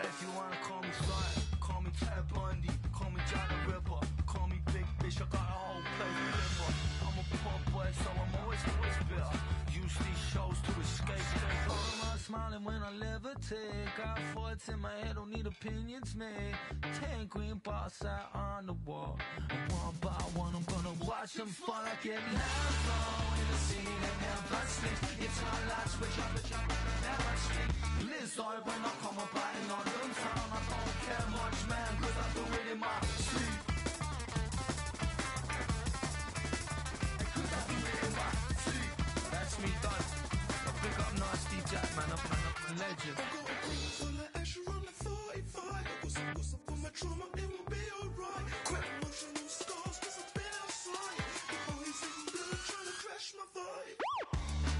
If you wanna call me Sly, call me Ted Bundy, call me Jack the Ripper, call me Big Fish, I got a whole place to live. I'm a poor boy, so I'm always bitter. Use these shows to escape. Why am I smiling when I levitate? Got thoughts in my head, don't need opinions made. 10 green bars out on the wall. And one by one, I'm gonna watch them fall. I get narrow in the scene and never sleep. It's my last switch, I'm the jump, never sleep. Blizzard when I come up in London town. I don't care much, man, cause I do it in my sleep. That's me done. I pick up Nasty Jack, man, I'm a legend. I got a green full of Asher on the 45. I got some for my trauma, it will be alright. Quite emotional scars, cause I've been outside. The boys in blue trying to crash my vibe.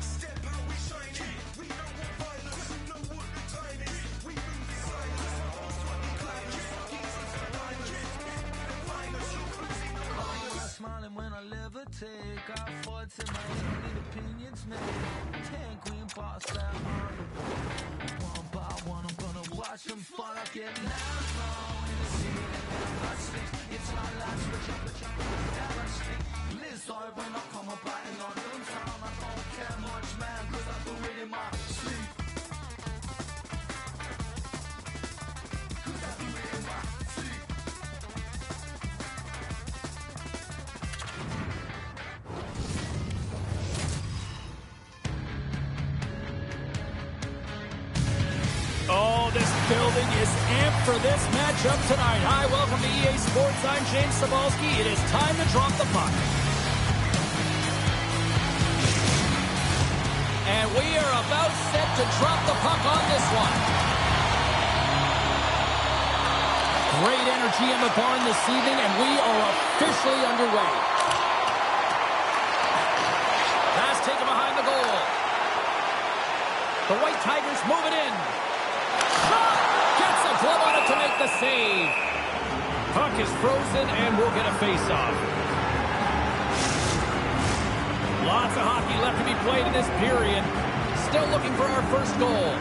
Step out, we shine it. We know what violence, we know what the time is. We move in silence, that's what we climb. Jesus, I find it. Find us, you're cruising the line. I'm smiling when I levitate. Got thoughts in my head, don't need opinions made. 10 green bars out on the wall. One by one, I'm gonna watch them fall. I get narrow in the city and never sleep. It's my last switch, I'm the jump, never sleep. Blizzard when I come up in London town. I don't care much, man, cause I do it in my sleep. Cause I do it in my sleep. Oh, this building is amped for this matchup tonight. Hi, welcome to EA Sports. I'm James Cebulski. It is time to drop the puck. And we are about set to drop the puck on this one. Great energy in the barn this evening, and we are officially underway. Pass taken behind the goal. The White Tigers move it in. Gets a glove on it to make the save. Puck is frozen, and we'll get a face-off. Lots of hockey left to be played in this period. Still looking for our first goal.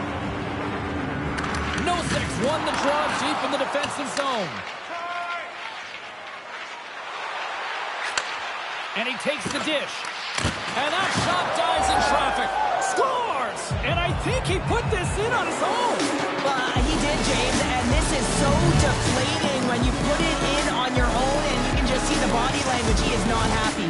Nosek won the draw deep in the defensive zone. And he takes the dish. And that shot dies in traffic. Scores! And I think he put this in on his own. He did, James, and this is so deflating when you put it in on your own and you can just see the body language. He is not happy.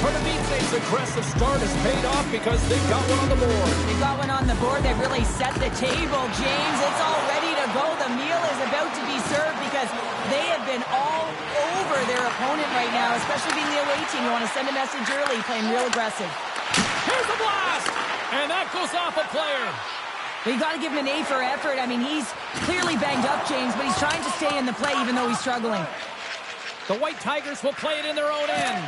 Pardubice's aggressive start has paid off because they got one on the board. They got one on the board. They really set the table, James. It's all ready to go. The meal is about to be served because they have been all over their opponent right now, especially being the away team. You want to send a message early, playing real aggressive. Here's the blast! And that goes off a player. You got to give him an A for effort. I mean, he's clearly banged up, James, but he's trying to stay in the play even though he's struggling. The White Tigers will play it in their own end.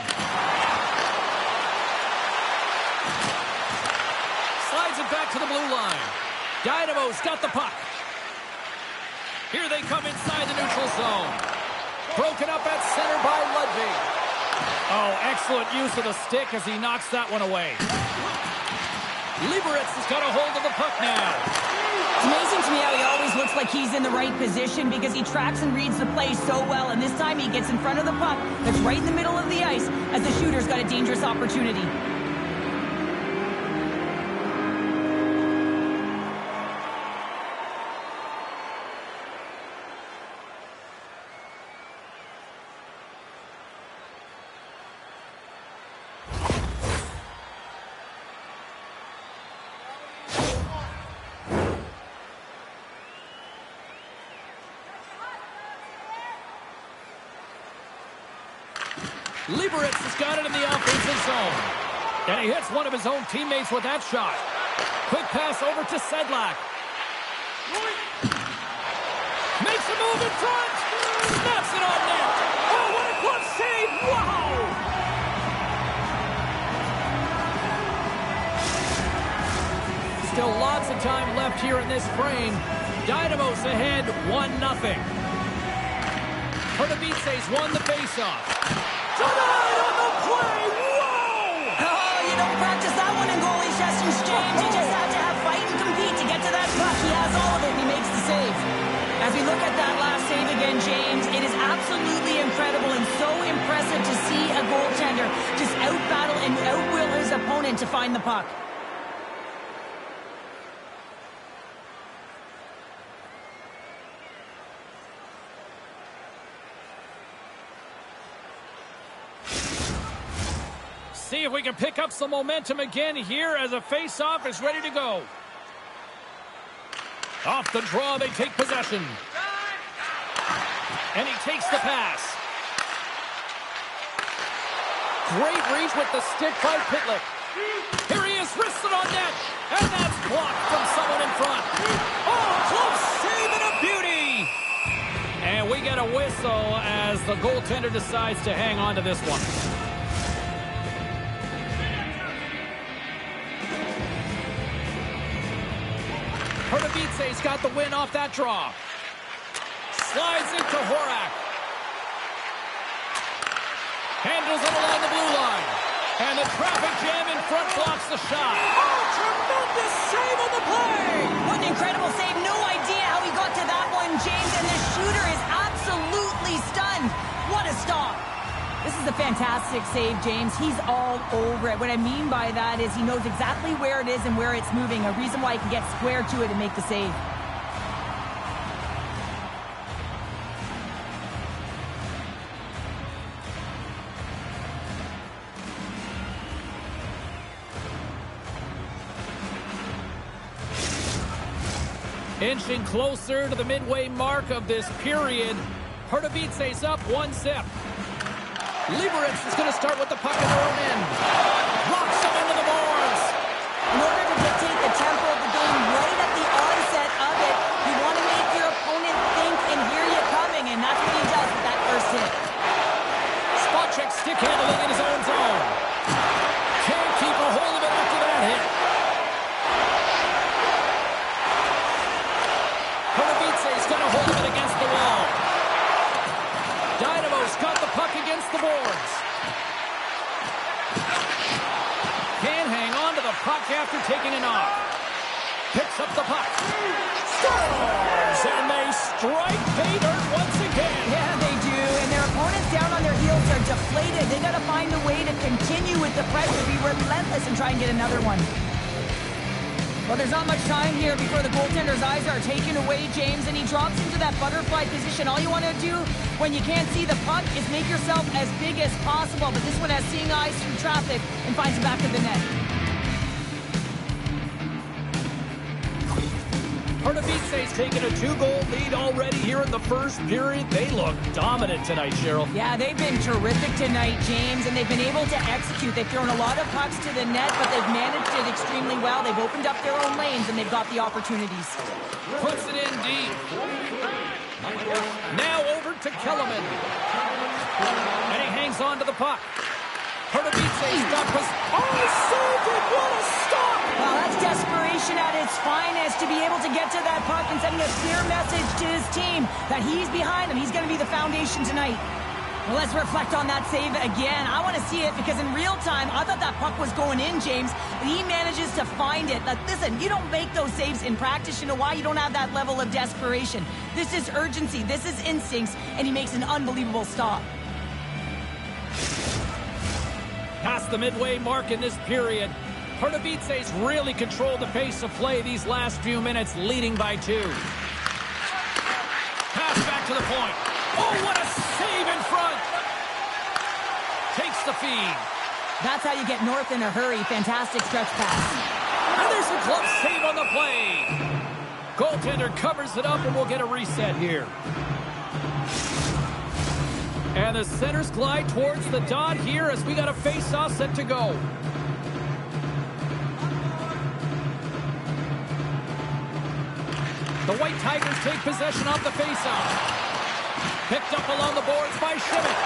Slides it back to the blue line. Dynamo's got the puck. Here they come inside the neutral zone. Broken up at center by Ludwig. Oh, excellent use of the stick as he knocks that one away. Liberec has got a hold of the puck now. It's amazing to me how he always looks like he's in the right position because he tracks and reads the play so well, and this time he gets in front of the puck that's right in the middle of the ice as the shooter's got a dangerous opportunity. Liberec has got it in the offensive zone. And he hits one of his own teammates with that shot. Quick pass over to Sedlak. Makes a move in front. Snaps it on net. Oh, what a glove save. Wow! Still lots of time left here in this frame. Dynamo's ahead 1-0. Pardubice's won the faceoff. Denied on the play! Whoa! Oh, you don't practice that one in goalie sessions, James. You just have to have fight and compete to get to that puck. He has all of it, and he makes the save. And James, it is absolutely incredible and so impressive to see a goaltender just out-battle and out-will his opponent to find the puck. See if we can pick up some momentum again here as a face-off is ready to go. Off the draw, they take possession. And he takes the pass. Great reach with the stick by Pitlick. Here he is, wristed on net. And that's blocked from someone in front. Oh, close save and a beauty. And we get a whistle as the goaltender decides to hang on to this one. Pardubice's got the win off that draw. Slides into Horak. Handles it along the blue line. And the traffic jam in front blocks the shot. Oh, tremendous save on the play! What an incredible save. No idea how he got to that one, James. And the shooter is absolutely stunned. What a stop. This is a fantastic save, James. He's all over it. What I mean by that is he knows exactly where it is and where it's moving. A reason why he can get square to it and make the save. Inching closer to the midway mark of this period. Pardubice's up 1-0. Liberec is going to start with the puck in their own end. Locks him into the boards. In order to dictate the tempo of the game right at the onset of it, you want to make your opponent think and hear you coming, and that's what he does with that first hit. Spot check stick handling in his own zone. Can't keep a hold of it after that hit. Pardubice's going to hold it against the wall. Dynamo's got the puck against the boards. Can't hang on to the puck after taking a knock. Picks up the puck. Scores! And they strike pay dirt once again. Yeah, they do. And their opponents down on their heels are deflated. They got to find a way to continue with the pressure, be relentless, and try and get another one. Well, there's not much time here before the goaltender's eyes are taken away, James, and he drops into that butterfly position. All you want to do when you can't see the puck is make yourself as big as possible, but this one has seeing eyes through traffic and finds the back of the net. Pardubice's taken a 2-goal lead already here in the first period. They look dominant tonight, Cheryl. Yeah, they've been terrific tonight, James, and they've been able to execute. They've thrown a lot of pucks to the net, but they've managed it extremely well. They've opened up their own lanes, and they've got the opportunities. Puts it in deep. Now over to Kellerman. And he hangs on to the puck. Pardubice's got was saved it! What a stop! Well, that's desperation at its finest to be able to get to that puck and sending a clear message to his team that he's behind them. He's going to be the foundation tonight. Well, let's reflect on that save again. I want to see it because in real time, I thought that puck was going in, James, but he manages to find it. Like, listen, you don't make those saves in practice. You know why? You don't have that level of desperation. This is urgency. This is instincts, and he makes an unbelievable stop. Past the midway mark in this period. Pardubice's really controlled the pace of play these last few minutes, leading by 2. Pass back to the point. Oh, what a save in front! Takes the feed. That's how you get north in a hurry. Fantastic stretch pass. And there's a close save on the play. Goaltender covers it up, and we'll get a reset here. And the centers glide towards the dot here as we got a face-off set to go. The White Tigers take possession off the face-off. Picked up along the boards by Schmidt.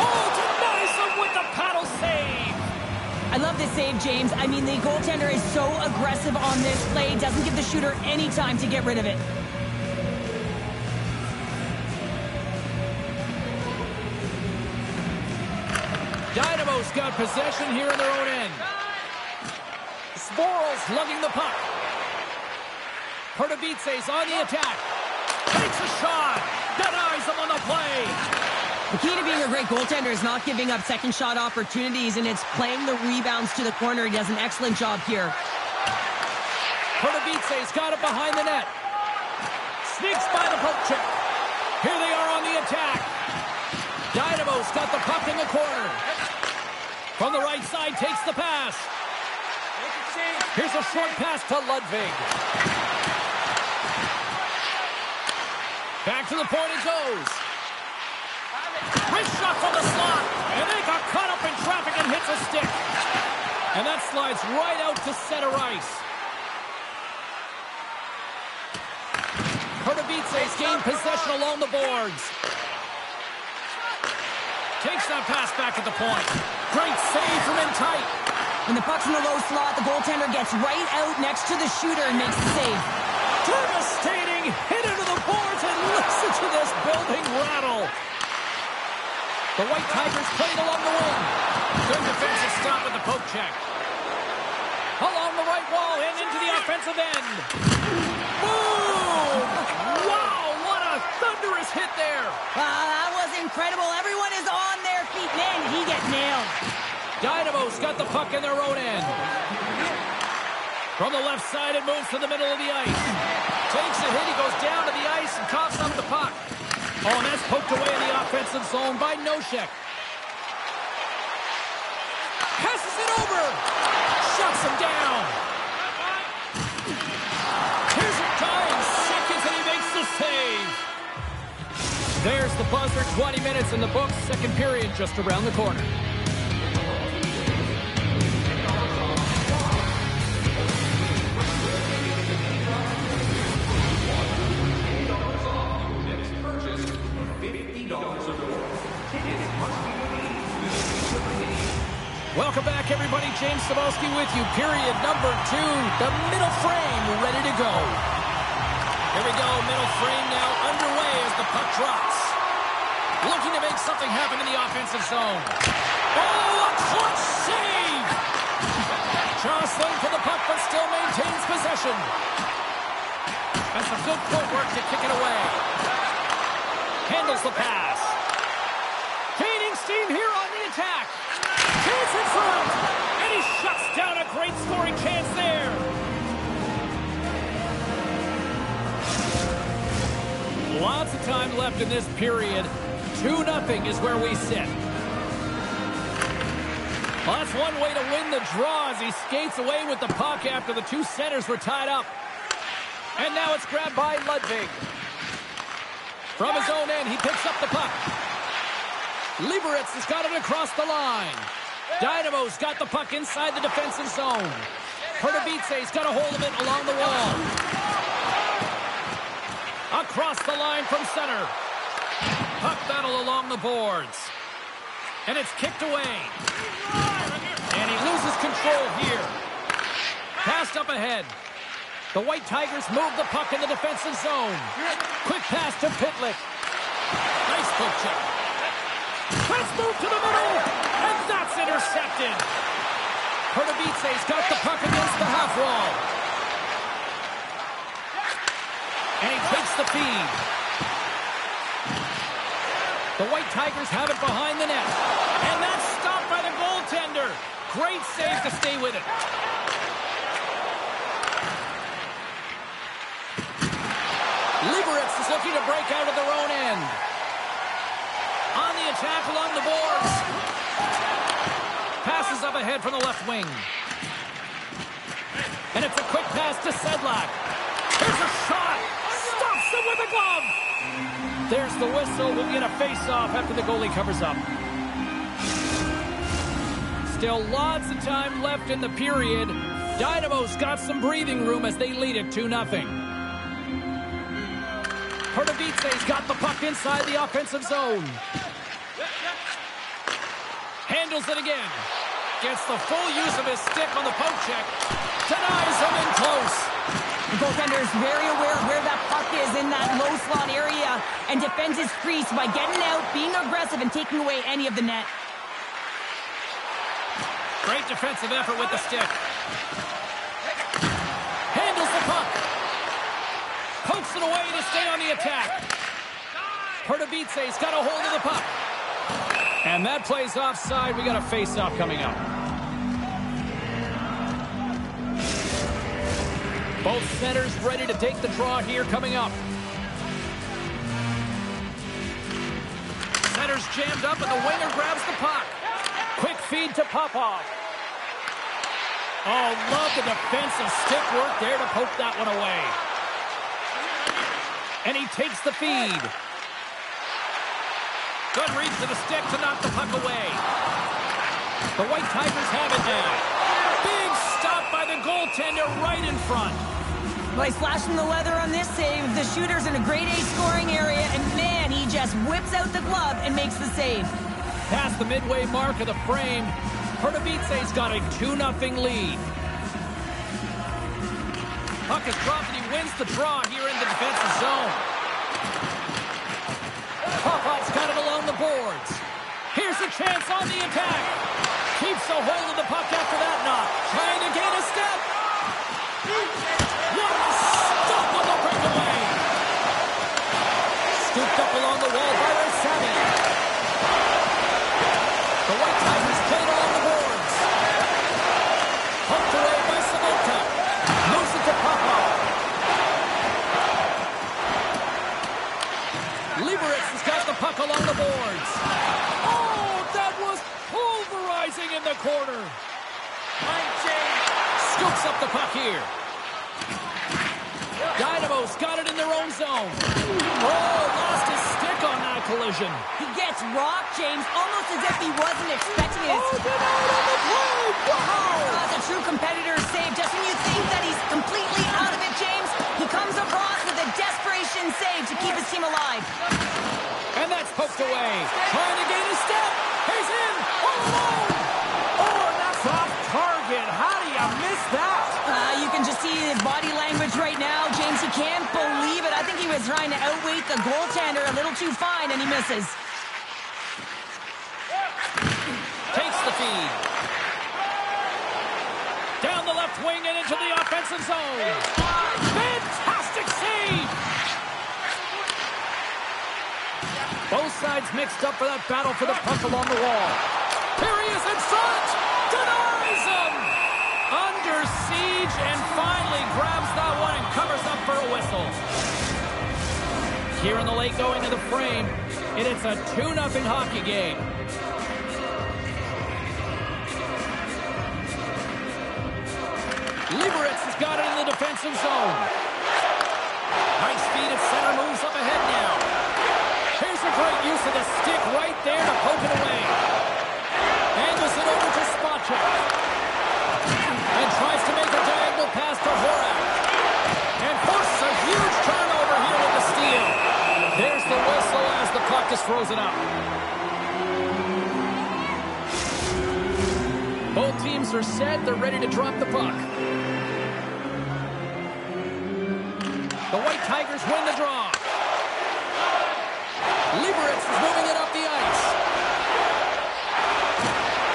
Oh, denies him with the paddle save. I love this save, James. I mean, the goaltender is so aggressive on this play. Doesn't give the shooter any time to get rid of it. Dynamo's got possession here in their own end. Sporal's lugging the puck. Pardubice's on the attack. Takes a shot. Denies has them on the play. The key to being a great goaltender is not giving up second shot opportunities, and it's playing the rebounds to the corner. He does an excellent job here. Pardubice's got it behind the net. Sneaks by the poke check. Here they are on the attack. Dynamo's got the puck in the corner. From the right side, takes the pass. Here's a short pass to Ludwig. Back to the point it goes. Wrist shot from the slot. And they got caught up in traffic and hits a stick. And that slides right out to center ice. Pardubice's gained possession along the boards. Takes that pass back at the point. Great save from in tight. When the puck's in the low slot, the goaltender gets right out next to the shooter and makes the save. Devastating hit into the boards, and listen to this building rattle. The White Tigers played along the wing. Good defensive stop with the poke check. Along the right wall and into the offensive end. Boom! Wow, what a thunderous hit there. That was incredible. Everyone is on their feet. Man, did he get nailed. Dynamo's got the puck in their own end. From the left side, it moves to the middle of the ice. Takes a hit, he goes down to the ice and coughs up the puck. Oh, and that's poked away in the offensive zone by Nosek. Passes it over. Shuts him down. Here's a time. Seconds, and he makes the save. There's the buzzer. 20 minutes in the books. Second period just around the corner. Welcome back, everybody. James Cybulski with you. Period number 2. The middle frame ready to go. Here we go. Middle frame now underway as the puck drops. Looking to make something happen in the offensive zone. Oh, a clutch save! Jostling for the puck, but still maintains possession. That's some good footwork to kick it away. Handles the pass. Gaining steam here on the attack. Chance in front, and he shuts down a great scoring chance there. Lots of time left in this period. 2-0 is where we sit. Well, that's one way to win the draw as he skates away with the puck after the two centers were tied up. And now it's grabbed by Ludwig. From his own end, he picks up the puck. Liberec has got it across the line. Dynamo's got the puck inside the defensive zone. Pardubice's got a hold of it along the wall. Across the line from center. Puck battle along the boards. And it's kicked away. And he loses control here. Passed up ahead. The White Tigers move the puck in the defensive zone. Quick pass to Pitlick. Nice poke check. Let's move to the middle, and that's intercepted. Pardubice's got the puck against the half wall. And he takes the feed. The White Tigers have it behind the net. And that's stopped by the goaltender. Great save to stay with it. Liberec is looking to break out of their own end. On the attack along the boards. Passes up ahead from the left wing. And it's a quick pass to Sedlak. Here's a shot. Stops him with a glove. There's the whistle. We'll get a face-off after the goalie covers up. Still lots of time left in the period. Dynamo's got some breathing room as they lead it 2-0. Pardubice's got the puck inside the offensive zone. Handles it again. Gets the full use of his stick on the poke check. Denies him in close. The goaltender is very aware of where that puck is in that low slot area and defends his crease by getting out, being aggressive, and taking away any of the net. Great defensive effort with the stick. Handles the puck. Pokes it away to stay on the attack. Pardubice's got a hold of the puck. And that plays offside. We got a face-off coming up. Both centers ready to take the draw here coming up. Center's jammed up and the winger grabs the puck. Quick feed to Popov. Oh, love the defensive stick work there to poke that one away. And he takes the feed. Good reach to the stick to knock the puck away. The White Tigers have it now. Big stop by the goaltender right in front. Well, he's flashing the leather on this save. The shooter's in a grade A scoring area, and man, he just whips out the glove and makes the save. Past the midway mark of the frame, Pardubice's got a 2-0 lead. Puck is dropped and he wins the draw here in the defensive zone. Popov's got it along the boards. Here's a chance on the attack. Keeps a hold of the puck after that knock. Trying to gain a step. What a stop on the breakaway. Scooped up along the wall by Rysavy. The White Tigers played along the boards. Pumped away by Sabota. Moves it to Popov. Liberec has got the puck along the boards. Oh, that was pulverizing in the corner. Scoops up the puck here. Dynamo's got it in their own zone. Oh, lost his stick on that collision. He gets rocked, James, almost as if he wasn't expecting it. Oh, get out on the play! Wow! That's a true competitor's save. Just when you think that he's completely out of it, James, he comes across with a desperation save to keep his team alive. And that's poked away. Trying to gain a step. He's in. All alone. Oh, and that's off target. How do you miss that? You can just see his body language right now. James, he can't believe it. I think he was trying to outweight the goaltender a little too fine, and he misses. Takes the feed. Down the left wing and into the offensive zone. Fantastic save. Both sides mixed up for that battle for the puck along the wall. Here he is in front. Denies him. Under siege and finally grabs that one and covers up for a whistle. Here in the late going to the frame, and it's a 2-0 hockey game. Liberec has got it in the defensive zone. Nice feed at center, moves up ahead now. Here's a great use of the stick right there to poke it away. Angles it over to Spacek. And tries to make a diagonal pass to Horak. And forces a huge turnover here with the steal. There's the whistle as the puck is frozen up. Both teams are set. They're ready to drop the puck. The White Tigers win the draw. Liberec is moving it up the ice.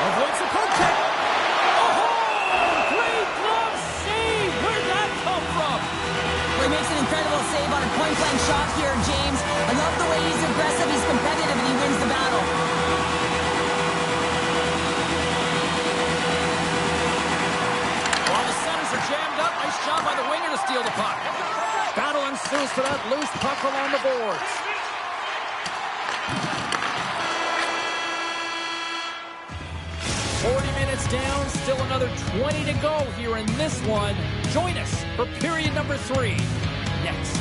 Avoids a poke check. Oh, great glove save. Where'd that come from? Well, he makes an incredible save on a point-blank shot here, James. I love the way he's aggressive, he's competitive, and he wins the battle. While the centers are jammed up, nice job by the winger to steal the puck. Battle ensues for that loose puck along the boards. Down, still another 20 to go here in this one. Join us for period number 3 next.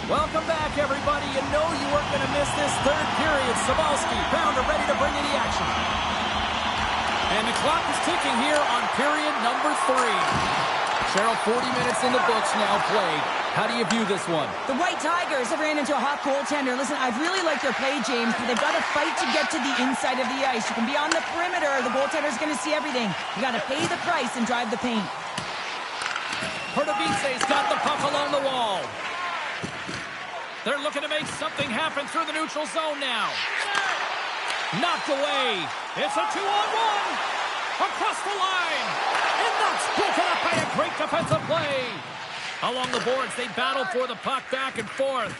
Welcome back, everybody. You know you weren't going to miss this third period. Sabalski, Bounder ready to bring you the action. And the clock is ticking here on period number 3. Cheryl, 40 minutes in the books now played. How do you view this one? The White Tigers have ran into a hot goaltender. Listen, I've really liked their play, James, but they've got to fight to get to the inside of the ice. You can be on the perimeter. The goaltender's going to see everything. You got to pay the price and drive the paint. Pardubice's got the puck along the wall. They're looking to make something happen through the neutral zone now. Knocked away. It's a 2-on-1. Across the line. And that's broken up by a great defensive play. Along the boards, they battle for the puck back and forth.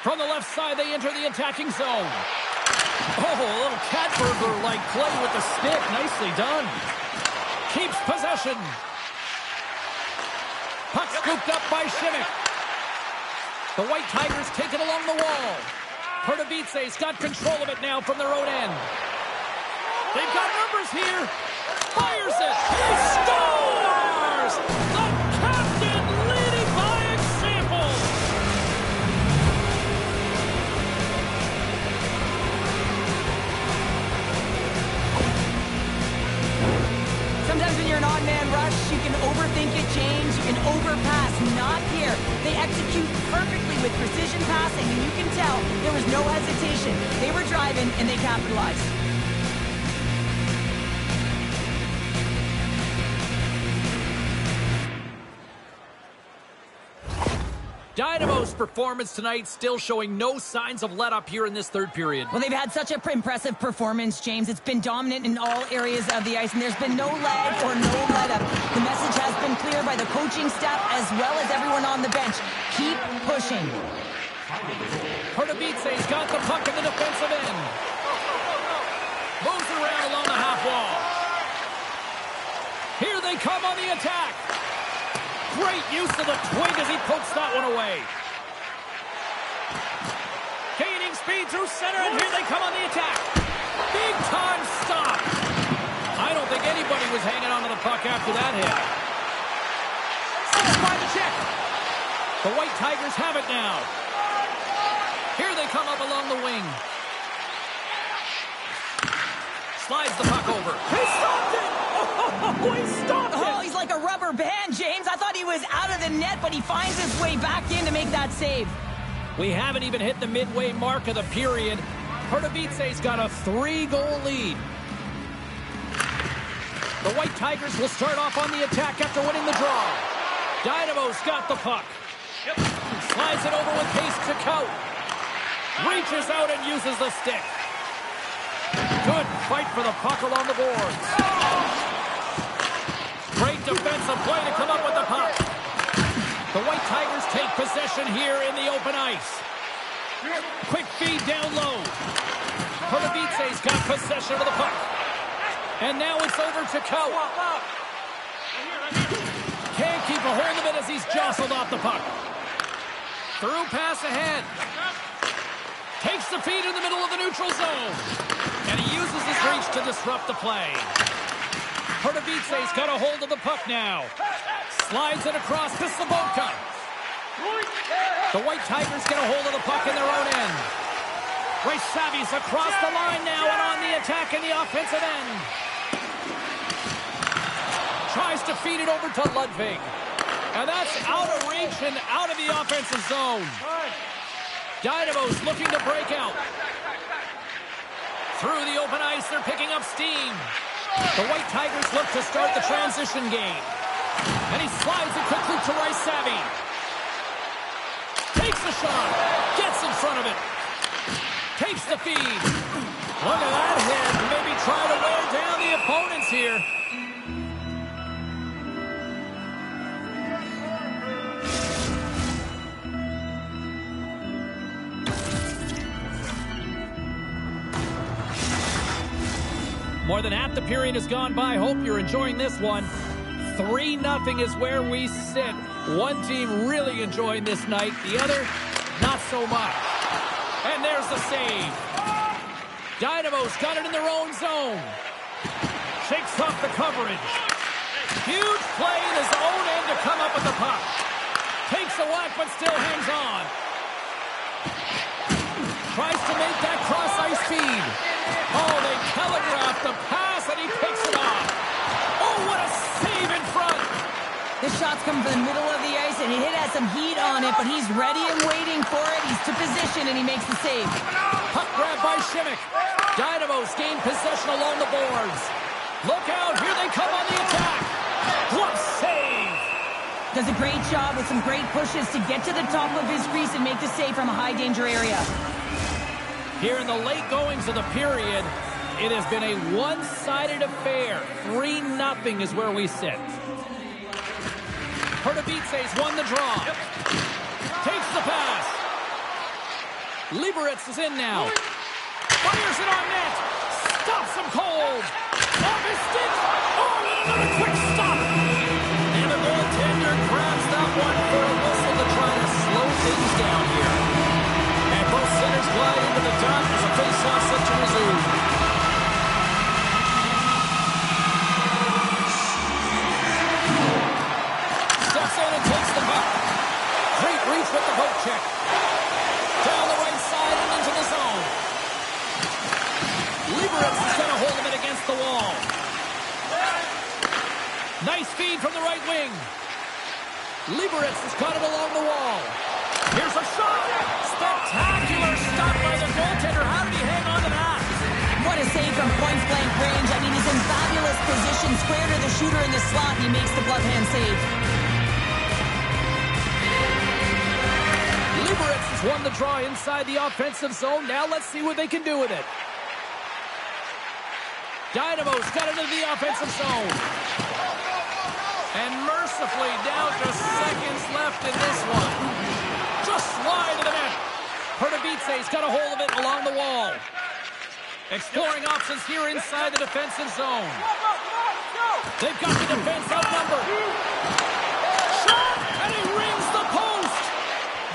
From the left side, they enter the attacking zone. Oh, a little cat burglar-like play with the stick. Nicely done. Keeps possession. Puck scooped up by Shimmick. The White Tigers take it along the wall. Pardubice's got control of it now from their own end. They've got numbers here. Fires it. He scores! The captain leading by example. Sometimes when you're an odd man rush, you can overthink it, James. You can overpass. Not here. They execute perfectly with precision passing, and you can tell there was no hesitation. They were driving, and they capitalized. Dynamo's performance tonight still showing no signs of let-up here in this third period. Well, they've had such an impressive performance, James. It's been dominant in all areas of the ice, and there's been no lag or no let-up. The message has been clear by the coaching staff as well as everyone on the bench. Keep pushing. Pardubice's got the puck in the defensive end. Moves around along the half wall. Here they come on the attack. Great use of the twig as he pokes that one away. Gaining speed through center, and here they come on the attack. Big time stop. I don't think anybody was hanging on to the puck after that hit. By the check. The White Tigers have it now. Here they come up along the wing. Slides the puck over. He stopped it! Oh, he stopped it! Oh, he's like a rubber band, James. I thought he was out of the net, but he finds his way back in to make that save. We haven't even hit the midway mark of the period. Pardubice's got a 3-goal lead. The White Tigers will start off on the attack after winning the draw. Dynamo's got the puck. Slides it over with pace to Kaut. Reaches out and uses the stick. Good fight for the puck along the boards. Great defensive play to come up with the puck. The White Tigers take possession here in the open ice. Quick feed down low. Pardubice's got possession of the puck. And now it's over to Kaut. Can't keep a hold of it as he's jostled off the puck. Through pass ahead. Takes the feed in the middle of the neutral zone. And he uses his reach to disrupt the play. Pardubice's got a hold of the puck now. Slides it across to Sobotka. The White Tigers get a hold of the puck in their own end. Rysavvy's across the line now and on the attack in the offensive end. Tries to feed it over to Ludwig. And that's out of reach and out of the offensive zone. Dynamo's looking to break out. Through the open ice, they're picking up steam. The White Tigers look to start the transition game. And he slides it quickly to Rysavvy. Takes the shot. Gets in front of it. Takes the feed. Look at that hit. Maybe try to wear down the opponents here. More than half the period has gone by. Hope you're enjoying this one. 3-0 is where we sit. One team really enjoying this night. The other, not so much. And there's the save. Dynamo's got it in their own zone. Shakes off the coverage. Huge play in his own end to come up with the puck. Takes Takes a whack, but still hangs on. Tries to make that cross-ice feed. Oh, they telegraphed the pass, and he picks it off. Oh, what a save in front. The shot's come from the middle of the ice, and it has some heat on it, but he's ready and waiting for it. He's to position, and he makes the save. Puck grab by Šimik. Dynamos gain possession along the boards. Look out, here they come on the attack. Glove save. Does a great job with some great pushes to get to the top of his crease and make the save from a high-danger area. Here in the late goings of the period, it has been a one-sided affair. 3-0 is where we sit. Pardubice's won the draw. Takes the pass. Liberec is in now. Fires it on net. Stops him cold. Off his stick. Oh, another quick stop. And the goaltender grabs that one for a whistle to try to slow things down here. And both centers glide into the dot as a face-off set to resume. Steps in and takes the puck. Great reach with the poke check. Down the right side and into the zone. Liberec is going to hold him against the wall. Nice feed from the right wing. Liberec has got it along the wall. Here's a shot. Spectacular stop by the goaltender. How did he hang on to that? What a save from point-blank range. I mean, he's in fabulous position, square to the shooter in the slot, and he makes the glove hand save. Liberec has won the draw inside the offensive zone. Now let's see what they can do with it. Dynamos got into the offensive zone. And mercifully down to seconds left in this one. Just slide to the net. Pardubice's got a hold of it along the wall. Exploring options here inside the defensive zone. They've got the defense outnumbered. Shot! And he rings the post!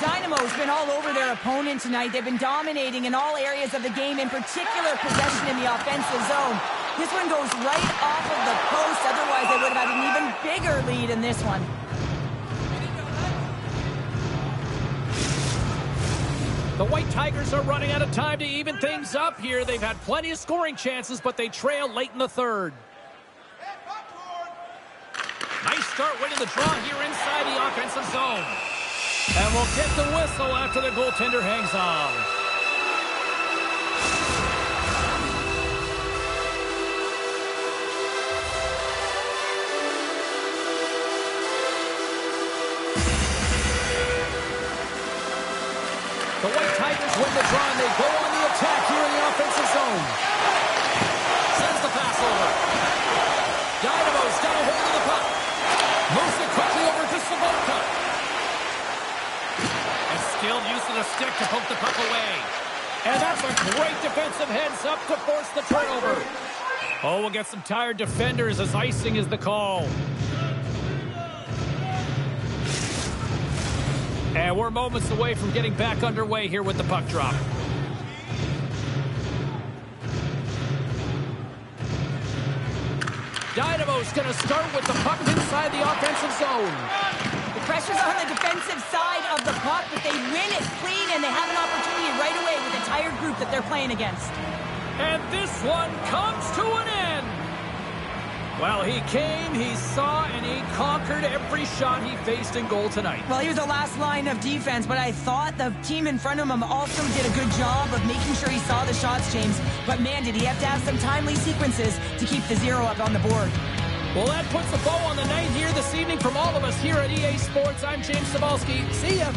Dynamo's been all over their opponent tonight. They've been dominating in all areas of the game, in particular possession in the offensive zone. This one goes right off of the post. Otherwise, they would have had an even bigger lead in this one. The White Tigers are running out of time to even things up here. They've had plenty of scoring chances, but they trail late in the third. Nice start winning the draw here inside the offensive zone. And we'll get the whistle after the goaltender hangs on. The White Tigers win the draw, and they go on the attack here in the offensive zone. Sends the pass over. Dynamo's got a hold of the puck. Moves it quickly over to Sobotka. A skilled use of the stick to poke the puck away. And that's a great defensive heads-up to force the turnover. Oh, we'll get some tired defenders as icing is the call. And we're moments away from getting back underway here with the puck drop. Dynamo's going to start with the puck inside the offensive zone. The pressure's on the defensive side of the puck, but they win it clean, and they have an opportunity right away with the tired group that they're playing against. And this one comes to an end. Well, he came, he saw, and he conquered every shot he faced in goal tonight. Well, he was the last line of defense, but I thought the team in front of him also did a good job of making sure he saw the shots, James. But man, did he have to have some timely sequences to keep the zero up on the board. Well, that puts a bow on the night here this evening from all of us here at EA Sports. I'm James Cybulski. See ya.